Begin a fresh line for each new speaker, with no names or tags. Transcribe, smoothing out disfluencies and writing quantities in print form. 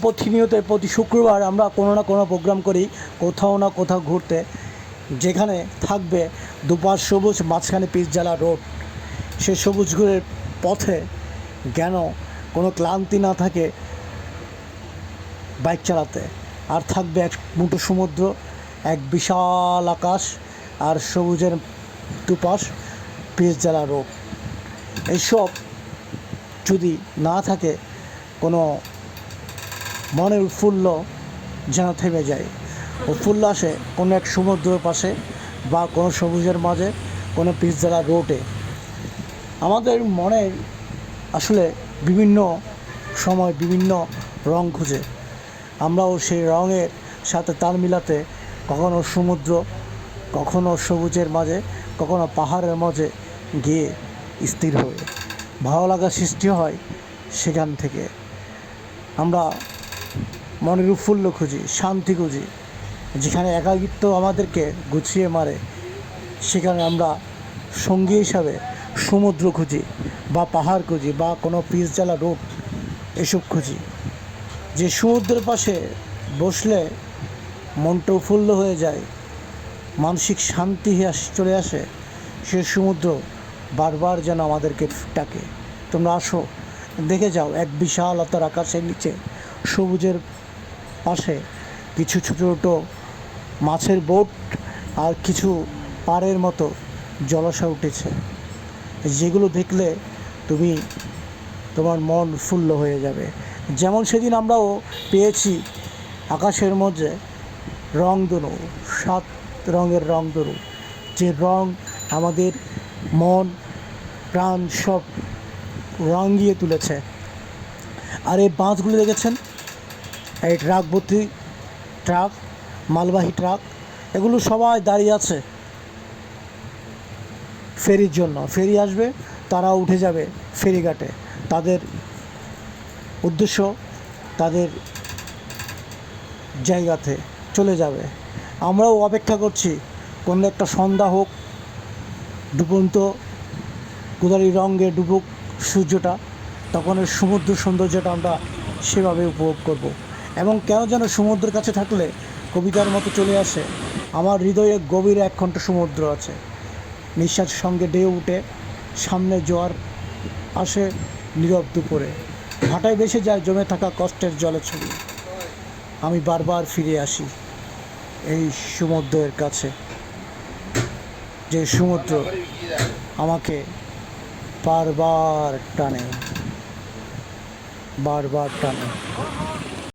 প্রতিনিয়ত প্রতি শুক্রবার আমরা কোনো না কোনো প্রোগ্রাম করি কোথাও না কোথাও ঘুরতে, যেখানে থাকবে দুপাশ সবুজ, মাঝখানে পিচঢালা রোড। সে সবুজগুলোর পথে যেন কোনো ক্লান্তি না থাকে বাইক চালাতে, আর থাকবে এক মুঠো সমুদ্র, এক বিশাল আকাশ, আর সবুজের দুপাশ পিচঢালা রোড। এইসব যদি না থাকে, কোনো মনের উৎফুল্ল যেন থেমে যায়। উৎফুল্ল আসে কোনো এক সমুদ্রের পাশে বা কোনো সবুজের মাঝে, কোনো পিচঢালা রোডে। আমাদের মনের আসলে বিভিন্ন সময় বিভিন্ন রং খুঁজে, আমরাও সেই রঙের সাথে তাল মিলাতে কখনো সমুদ্র, কখনো সবুজের মাঝে, কখনো পাহাড়ের মাঝে গিয়ে স্থির হয়ে ভালো লাগা সৃষ্টি হয়। সেখান থেকে আমরা মনের উৎফুল্ল খুঁজি, শান্তি খুঁজি। যেখানে একাকিত্ব আমাদেরকে গুছিয়ে মারে, সেখানে আমরা সঙ্গী হিসাবে সমুদ্র খুঁজি বা পাহাড় খুঁজি বা কোনো পিচঢালা রোড এসব খুঁজি। যে সমুদ্রের পাশে বসলে মনটা উৎফুল্ল হয়ে যায়, মানসিক শান্তি চলে আসে, সে সমুদ্র বারবার যেন আমাদেরকে ডাকে, তোমরা আসো, দেখে যাও। এক বিশালতার আকাশের নিচে সবুজের পাশে কিছু ছোটো ছোটো মাছের বোট আর কিছু পাড়ের মতো জলাশয় উঠেছে, যেগুলো দেখলে তোমার মন উৎফুল্ল হয়ে যাবে। যেমন সেদিন আমরাও পেয়েছি আকাশের মধ্যে রংধনু, 7 রঙের রংধনু, যে রং আমাদের মন প্রাণ সব রাঙিয়ে তুলেছে। আর এই বাসগুলো দেখেছেন, এই ট্রাক ভর্তি ট্রাক, মালবাহী ট্রাক, এগুলো সবাই দাঁড়িয়ে আছে ফেরির জন্য। ফেরি আসবে, তারা উঠে যাবে ফেরিঘাটে, তাদের উদ্দেশ্য তাদের জায়গাতে চলে যাবে। আমরাও অপেক্ষা করছি কোনো একটা সন্ধ্যা হোক, ডুবন্ত গোলাপি রঙে ডুবুক সূর্যটা, তখন এর সমুদ্র সৌন্দর্যটা আমরা সেভাবে উপভোগ করব। এবং কেন যেন সমুদ্রের কাছে থাকলে কবিতার মতো চলে আসে, আমার হৃদয়ে গভীরে একখণ্ড সমুদ্র আছে, নিঃশ্বাসের সঙ্গে ঢেউ উঠে, সামনে জোয়ার আসে নীরব দুপুরে, ভাটায় ভেসে যায় জমে থাকা কষ্টের জলে ছবি। আমি বারবার ফিরে আসি এই সমুদ্রের কাছে, যে সমুদ্র আমাকে বারবার টানে, বারবার টানে।